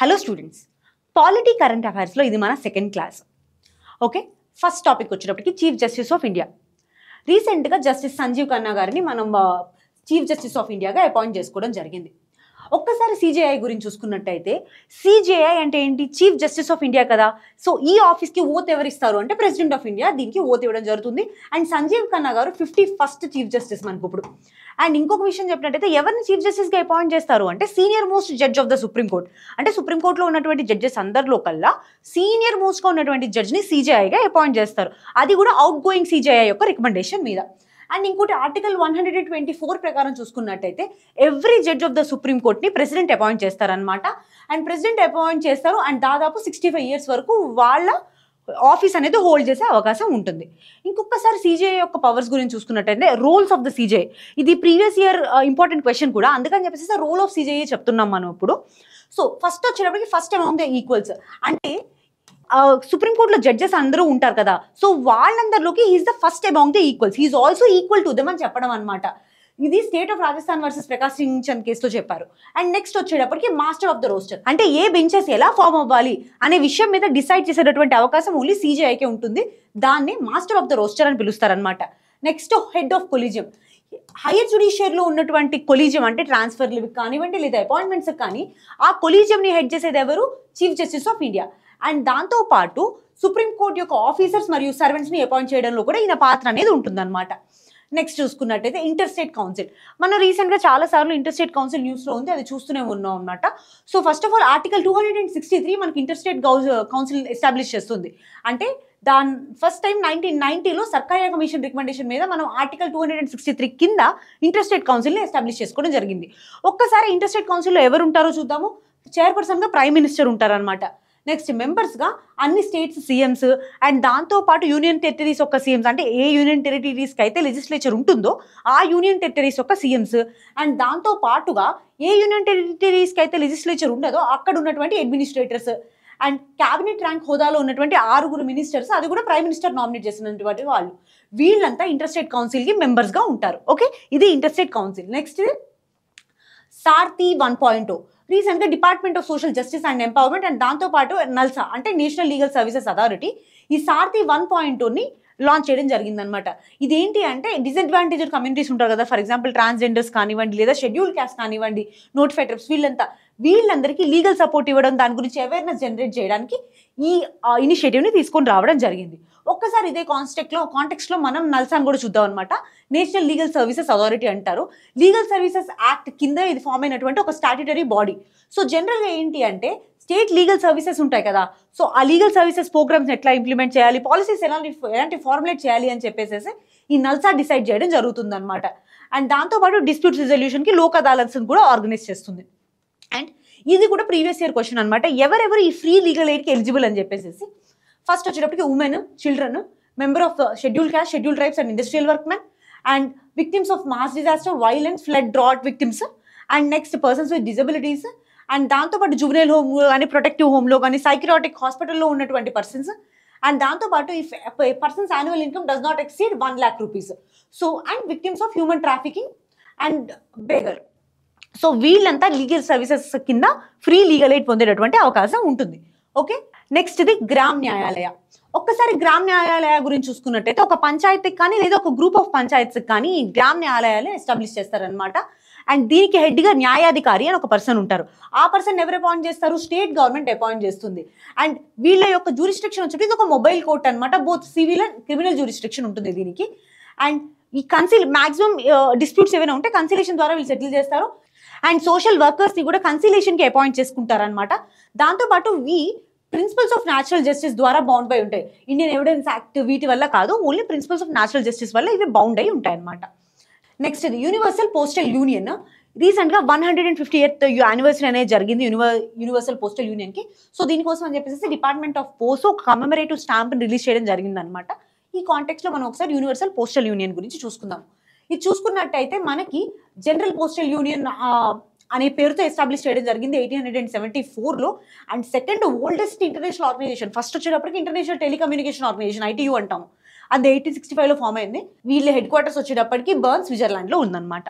Hello students, polity current అఫైర్స్లో ఇది మన second class. Okay, first topic వచ్చేటప్పటికి చీఫ్ జస్టిస్ ఆఫ్ ఇండియా. రీసెంట్గా justice Sanjeev Khanna గారిని మనం చీఫ్ జస్టిస్ ఆఫ్ ఇండియాగా అపాయింట్ చేసుకోవడం జరిగింది. ఒక్కసారి సిజేఐ గురించి చూసుకున్నట్టయితే, సిజేఐ అంటే ఏంటి? చీఫ్ జస్టిస్ ఆఫ్ ఇండియా కదా. సో ఈ ఆఫీస్కి ఓత్ ఎవరు ఇస్తారు అంటే ప్రెసిడెంట్ ఆఫ్ ఇండియా దీనికి ఓత్ ఇవ్వడం జరుగుతుంది. అండ్ సంజీవ్ ఖన్నా గారు 51st చీఫ్ జస్టిస్ మనకు ఇప్పుడు. అండ్ ఇంకొక విషయం చెప్పినట్టయితే, ఎవరిని చీఫ్ జస్టిస్గా అపాయింట్ చేస్తారు అంటే senior most judge of the Supreme Court. అంటే సుప్రీంకోర్టులో ఉన్నటువంటి జడ్జెస్ అందరిలో కల్లా సీనియర్ మోస్ట్గా ఉన్నటువంటి జడ్జిని సిజేఐగా అపాయింట్ చేస్తారు. అది కూడా అవుట్ గోయింగ్ సిజేఐ యొక్క రికమెండేషన్ మీద. అండ్ ఇంకోటి ఆర్టికల్ 124 ప్రకారం చూసుకున్నట్టయితే, every judge of the supreme కోర్ట్ని ప్రెసిడెంట్ అపాయింట్ చేస్తారనమాట. అండ్ ప్రెసిడెంట్ అపాయింట్ చేస్తారు అండ్ దాదాపు 65 years వరకు వాళ్ళ ఆఫీస్ అనేది హోల్డ్ చేసే అవకాశం ఉంటుంది. ఇంకొకసారి సిజేఐ యొక్క పవర్స్ గురించి చూసుకున్నట్టయితే, రోల్స్ ఆఫ్ ద సిజేఐ, ఇది ప్రీవియస్ ఇయర్ ఇంపార్టెంట్ క్వశ్చన్ కూడా, అందుకని చెప్పేసి రోల్ ఆఫ్ సిజేఐ చెప్తున్నాం మనం ఇప్పుడు. సో ఫస్ట్ వచ్చేటప్పటికి ఫస్ట్ అమాంగ్ ద ఈక్వల్స్, అంటే సుప్రీంకోర్టులో జడ్జెస్ అందరూ ఉంటారు కదా, సో వాళ్ళందరిలోకి he is the first among the equals, he is also equal to them అని చెప్పడం అనమాట. ఇది state of Rajasthan versus Prakash Singh Chand కేసులో చెప్పారు. అండ్ నెక్స్ట్ వచ్చేటప్పటికి మాస్టర్ ఆఫ్ ద రోస్టర్, అంటే ఏ బెంచెస్ ఎలా ఫామ్ అవ్వాలి అనే విషయం మీద డిసైడ్ చేసేటటువంటి అవకాశం ఓన్లీ సిజేఐకే ఉంటుంది. దాన్ని మాస్టర్ ఆఫ్ ద రోస్టర్ అని పిలుస్తారనమాట. Next head of collegium, higher జుడిషియర్లో ఉన్నటువంటి కొలీజియం అంటే ట్రాన్స్ఫర్లు కానివ్వండి లేదా అపాయింట్మెంట్స్ కానీ, ఆ కొలీజియంని హెడ్ చేసేది ఎవరు? Chief justice of India. And దాంతోపాటు సుప్రీంకోర్టు యొక్క ఆఫీసర్స్ మరియు సర్వెంట్స్ని అపాయింట్ చేయడంలో కూడా ఈయన పాత్ర అనేది ఉంటుందన్నమాట. నెక్స్ట్ చూసుకున్నట్టయితే ఇంటర్ స్టేట్ కౌన్సిల్, మనం రీసెంట్గా చాలాసార్లు ఇంటర్ స్టేట్ కౌన్సిల్ న్యూస్లో ఉంది, అది చూస్తూనే ఉన్నాం అన్నమాట. So first of all article 263 మనకి ఇంటర్ స్టేట్ కౌన్సిల్ ఎస్టాబ్లిష్ చేస్తుంది. అంటే దాని ఫస్ట్ టైం 1990లో సర్కారియా కమిషన్ రికమెండేషన్ మీద మనం ఆర్టికల్ 263 కింద ఇంటర్ స్టేట్ కౌన్సిల్ని ఎస్టాబ్లిష్ చేసుకోవడం జరిగింది. ఒక్కసారి ఇంటర్ స్టేట్ కౌన్సిల్లో ఎవరు ఉంటారో చూద్దాము. చైర్పర్సన్గా ప్రైమ్ మినిస్టర్ ఉంటారనమాట. నెక్స్ట్ మెంబర్స్గా అన్ని స్టేట్స్ సీఎంస్ అండ్ దాంతోపాటు యూనియన్ టెరిటరీస్ యొక్క సీఎంస్, అంటే ఏ యూనియన్ టెరిటరీస్కి అయితే లెజిస్లేచర్ ఉంటుందో ఆ యూనియన్ టెరిటరీస్ యొక్క సీఎంస్, అండ్ దాంతో పాటుగా ఏ యూనియన్ టెరిటరీస్కి అయితే లెజిస్లేచర్ ఉండదో అక్కడ ఉన్నటువంటి అడ్మినిస్ట్రేటర్స్, అండ్ క్యాబినెట్ ర్యాంక్ హోదాలో ఉన్నటువంటి 6 మినిస్టర్స్, అది కూడా ప్రైమ్ మినిస్టర్ నామినేట్ చేసినటువంటి వాళ్ళు, వీళ్ళంతా ఇంటర్ స్టేట్ కౌన్సిల్కి మెంబర్స్గా ఉంటారు. ఓకే, ఇది ఇంటర్ స్టేట్ కౌన్సిల్. నెక్స్ట్ సార్తి 1.0, రీసెంట్గా department of social justice and empowerment and దాంతోపాటు నల్సా అంటే నేషనల్ లీగల్ సర్వీసెస్ అథారిటీ ఈ సార్తి 1.0ని లాంచ్ చేయడం జరిగిందనమాట. ఇదేంటి అంటే డిసడ్వాంటేజ్డ్ కమ్యూనిటీస్ ఉంటారు కదా, ఫర్ ఎగ్జాంపుల్ ట్రాన్స్జెండర్స్ కానివ్వండి లేదా షెడ్యూల్ క్యాస్ట్ కానివ్వండి, నోటిఫైడ్ ట్రైబ్స్, వీళ్ళందరికీ లీగల్ సపోర్ట్ ఇవ్వడం, దాని గురించి అవేర్నెస్ జనరేట్ చేయడానికి ఈ ఇనిషియేటివ్ని తీసుకొని రావడం జరిగింది. ఒక్కసారి ఇదే కాంటెక్స్ట్లో మనం నల్సాన్ కూడా చూద్దాం అనమాట. నేషనల్ లీగల్ సర్వీసెస్ అథారిటీ అంటారు. లీగల్ సర్వీసెస్ యాక్ట్ కింద ఇది ఫామ్ అయినటువంటి ఒక స్టాట్యుటరీ బాడీ. సో జనరల్గా ఏంటి అంటే స్టేట్ లీగల్ సర్వీసెస్ ఉంటాయి కదా, సో ఆ లీగల్ సర్వీసెస్ ప్రోగ్రామ్స్ ఎట్లా ఇంప్లిమెంట్ చేయాలి, పాలసీస్ ఎలాంటి ఫార్ములేట్ చేయాలి అని చెప్పేసి ఈ నల్సా డిసైడ్ చేయడం జరుగుతుంది అనమాట. అండ్ దాంతోపాటు డిస్ప్యూట్ రిజల్యూషన్కి లోక్ అదాలత్స్ని కూడా ఆర్గనైజ్ చేస్తుంది. అండ్ ఇది కూడా ప్రీవియస్ ఇయర్ క్వశ్చన్ అనమాట, ఎవరెవరు ఈ ఫ్రీ లీగల్ ఎయిడ్కి ఎలిజిబుల్ అని చెప్పేసి. ఫస్ట్ వచ్చేటప్పటికి women, children, member of schedule caste, schedule tribes and industrial workmen, and victims of mass disaster, violence, flood, drought victims, and next persons with disabilities, and దాంతోపాటు juvenile home కానీ protective హోమ్లో కానీ psychiatric హాస్పిటల్లో ఉన్నటువంటి persons, and దాంతోపాటు if persons annual income does not exceed 1 lakh rupees. So and victims of human trafficking and beggar. So వీళ్ళంతా legal services కింద free legal aid పొందేటటువంటి అవకాశం ఉంటుంది. ఓకే, నెక్స్ట్ ఇది గ్రామ్ న్యాయాలయ. ఒక్కసారి గ్రామ్ న్యాయాలయ గురించి చూసుకున్నట్టయితే, ఒక పంచాయతీకి కానీ లేదా ఒక గ్రూప్ ఆఫ్ పంచాయత్స్కి కానీ ఈ గ్రామ్ న్యాయాలయాలు ఎస్టాబ్లిష్ చేస్తారనమాట. అండ్ దీనికి హెడ్గా న్యాయాధికారి అని ఒక పర్సన్ ఉంటారు. ఆ పర్సన్ ఎవరు అపాయింట్ చేస్తారు? స్టేట్ గవర్నమెంట్ అపాయింట్ చేస్తుంది. అండ్ వీళ్ళ యొక్క జ్యూరిస్ట్రిక్షన్ వచ్చేసి ఇది ఒక మొబైల్ కోర్ట్ అనమాట, both civil and criminal jurisdiction ఉంటుంది దీనికి. అండ్ ఈ మాక్సిమం డిస్ప్యూట్స్ ఏమైనా ఉంటే కన్సిలేషన్ ద్వారా వీళ్ళు సెటిల్ చేస్తారు. అండ్ సోషల్ వర్కర్స్ని కూడా కన్సిలేషన్కి అపాయింట్ చేసుకుంటారనమాట. దాంతోపాటు ప్రిన్సిపల్స్ ఆఫ్ న్యాచురల్ జస్టిస్ ద్వారా బౌండ్ అయి ఉంటాయి. ఇండియన్ ఎవిడెన్స్ యాక్ట్ వీటి వల్ల కాదు, only principles of natural justice వల్ల ఇవి బౌండ్ అయి ఉంటాయి అనమాట. నెక్స్ట్ ఇది యూనివర్సల్ పోస్టల్ యూనియన్. రీసెంట్గా 158th యానివర్సరీ అనేది జరిగింది యూనివర్సల్ పోస్టల్ యూనియన్కి. సో దీనికోసం అని చెప్పేసి డిపార్ట్మెంట్ ఆఫ్ పోస్ట్ ఒక కమెమరేటివ్ స్టాంప్ని రిలీజ్ చేయడం జరిగింది అనమాట. ఈ కాంటెక్స్లో మనం ఒకసారి యూనివర్సల్ పోస్టల్ యూనియన్ గురించి చూసుకుందాం. ఇది చూసుకున్నట్టయితే మనకి జనరల్ పోస్టల్ యూనియన్ అనే పేరుతో ఎస్టాబ్లిష్ చేయడం జరిగింది 1874లో. And second oldest international organization, first వచ్చేటప్పటికి ఇంటర్నేషనల్ టెలికమ్యూనికేషన్ ఆర్గనైజేషన్ ITU అంటాము, అది 1865లో ఫామ్ అయింది. వీళ్ళ హెడ్ క్వార్టర్స్ వచ్చేటప్పటికి బర్న్, స్విట్జర్లాండ్లో ఉందన్నమాట.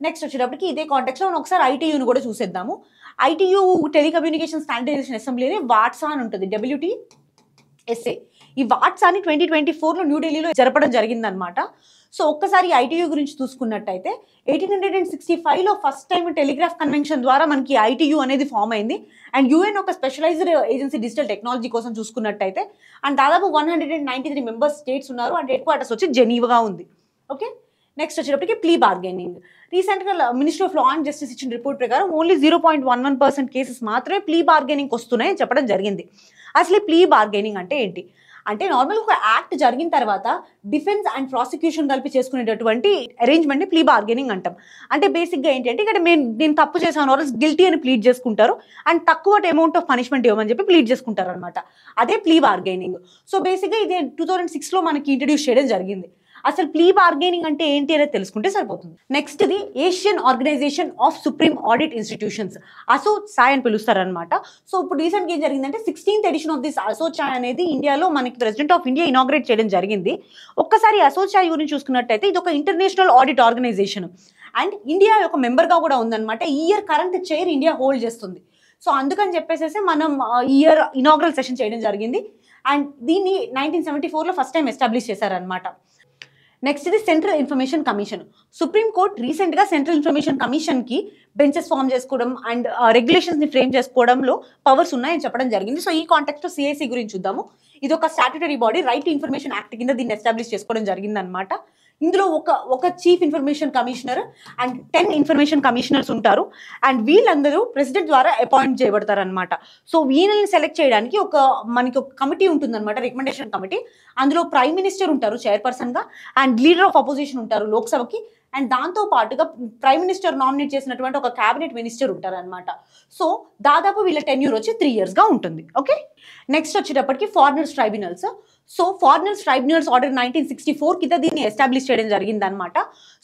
నెక్స్ట్ వచ్చేటప్పటికి ఇదే కాంటెక్స్లో మనం ఒకసారి ఐటీయూని కూడా చూసేద్దాము. ఐటీయూ టెలికమ్యూనికేషన్ స్టాండర్డైజేషన్ అసెంబ్లీని వాట్సా అని ఉంటుంది, WTSA. ఈ వాట్సాని 2024లో న్యూఢిల్లీలో జరపడం జరిగిందనమాట. సో ఒక్కసారి ఐటీయూ గురించి చూసుకున్నట్టయితే 1865లో ఫస్ట్ టైం టెలిగ్రాఫ్ కన్వెన్షన్ ద్వారా మనకి ఐటీయూ అనేది ఫామ్ అయింది. అండ్ యూఎన్ ఒక స్పెషలైజ్డ్ ఏజెన్సీ డిజిటల్ టెక్నాలజీ కోసం చూసుకున్నట్టయితే అండ్ దాదాపు 193 మెంబర్ స్టేట్స్ ఉన్నారు. అండ్ హెడ్ క్వార్టర్స్ వచ్చి జెనీవాగా ఉంది. ఓకే, నెక్స్ట్ వచ్చేటప్పటికి ప్లీ బార్గెనింగ్. రీసెంట్గా ministry of law and justice ఇచ్చిన రిపోర్ట్ ప్రకారం ఓన్లీ 0.11% కేసెస్ మాత్రమే ప్లీ బార్గెనింగ్ వస్తున్నాయని చెప్పడం జరిగింది. అసలు ప్లీ బార్గెనింగ్ అంటే ఏంటి అంటే నార్మల్గా ఒక యాక్ట్ జరిగిన తర్వాత డిఫెన్స్ అండ్ ప్రాసిక్యూషన్ కలిపి చేసుకునేటటువంటి అరేంజ్మెంట్ని ప్లీ బార్గెనింగ్ అంటాం. అంటే బేసిక్గా ఏంటంటే ఇక్కడ నేను తప్పు చేశాను ఆర్ గిల్టీ అని ప్లీడ్ చేసుకుంటారు అండ్ తక్కువ అమౌంట్ ఆఫ్ పనిష్మెంట్ ఇవ్వమని చెప్పి ప్లీడ్ చేసుకుంటారు అనమాట. అదే ప్లీ బార్గెనింగ్. సో బేసిక్గా ఇది 2006లో మనకి ఇంట్రడ్యూస్ చేయడం జరిగింది. అసలు ప్లీ బార్గెనింగ్ అంటే ఏంటి అనేది తెలుసుకుంటే సరిపోతుంది. నెక్స్ట్ ఇది Asian organization of supreme audit institutions, ASOSAI అని పిలుస్తారనమాట. సో ఇప్పుడు రీసెంట్గా ఏం జరిగిందంటే 16th ఎడిషన్ ఆఫ్ దిస్ అసోచాయ్ అనేది ఇండియాలో మనకి ప్రెసిడెంట్ ఆఫ్ ఇండియా ఇనాగ్రేట్ చేయడం జరిగింది. ఒక్కసారి అసోచాయ్ గురించి చూసుకున్నట్టయితే ఇది ఒక international audit organization and India యొక్క మెంబర్గా కూడా ఉందన్నమాట. ఈ year current chair India hold చేస్తుంది. సో అందుకని చెప్పేసి మనం ఈ ఇయర్ ఇనాగ్రల్ సెషన్ చేయడం జరిగింది. అండ్ దీన్ని 1974లో ఫస్ట్ టైం ఎస్టాబ్లిష్ చేశారనమాట. నెక్స్ట్ ఇది సెంట్రల్ ఇన్ఫర్మేషన్ కమిషన్. సుప్రీంకోర్టు రీసెంట్గా సెంట్రల్ ఇన్ఫర్మేషన్ కమిషన్కి బెంచెస్ ఫామ్ చేసుకోవడం అండ్ రెగ్యులేషన్స్ని ఫ్రేమ్ చేసుకోవడంలో పవర్స్ ఉన్నాయని చెప్పడం జరిగింది. సో ఈ కాంటెక్స్లో సిఐసి గురించి చూద్దాము. ఇది ఒక statutory body, right to information act కింద దీన్ని ఎస్టాబ్లిష్ చేసుకోవడం జరిగిందనమాట. ఇందులో ఒక chief information commissioner and 10 information commissioners ఉంటారు. అండ్ వీళ్ళందరూ ప్రెసిడెంట్ ద్వారా అపాయింట్ చేయబడతారు అనమాట. సో వీళ్ళని సెలెక్ట్ చేయడానికి మనకి ఒక కమిటీ ఉంటుందన్నమాట, రికమెండేషన్ కమిటీ. అందులో ప్రైమ్ మినిస్టర్ ఉంటారు చైర్పర్సన్గా అండ్ లీడర్ ఆఫ్ అపోజిషన్ ఉంటారు లోక్సభకి. అండ్ దాంతో పాటుగా ప్రైమ్ మినిస్టర్ నామినేట్ చేసినటువంటి ఒక క్యాబినెట్ మినిస్టర్ ఉంటారు అనమాట. సో దాదాపు వీళ్ళ టెన్యూర్ వచ్చి 3 yearsగా ఉంటుంది. ఓకే, నెక్స్ట్ వచ్చేటప్పటికి foreigners tribunals. So foreigners tribunals order 1964 కింద దీన్ని ఎస్టాబ్లిష్ చేయడం జరిగిందనమాట.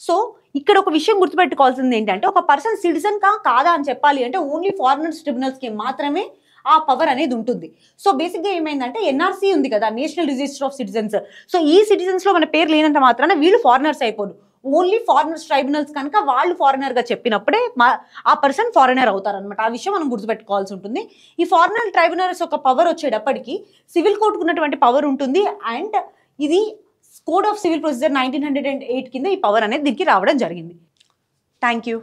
సో ఇక్కడ ఒక విషయం గుర్తుపెట్టుకోవాల్సింది ఏంటంటే ఒక పర్సన్ సిటిజన్ కాదా అని చెప్పాలి అంటే ఓన్లీ ఫారినర్స్ ట్రిబ్యునల్స్కి మాత్రమే ఆ పవర్ అనేది ఉంటుంది. సో బేసిక్గా ఏమైందంటే ఎన్ఆర్సీ ఉంది కదా, national register of citizens. So ఈ సిటిజన్స్లో మన పేరు లేనంత మాత్రాన వీళ్ళు ఫారినర్స్ అయిపోరు. ఓన్లీ ఫారినర్స్ ట్రైబ్యునల్స్ కనుక వాళ్ళు ఫారినర్గా చెప్పినప్పుడే ఆ పర్సన్ ఫారినర్ అవుతారనమాట. ఆ విషయం మనం గుర్తుపెట్టుకోవాల్సి ఉంటుంది. ఈ ఫారినర్ ట్రైబ్యునల్స్ ఒక పవర్ వచ్చేటప్పటికి సివిల్ కోర్టుకు ఉన్నటువంటి పవర్ ఉంటుంది. అండ్ ఇది కోడ్ ఆఫ్ సివిల్ ప్రొసీజర్ 1908 కింద ఈ పవర్ అనేది దీనికి రావడం జరిగింది. Thank you.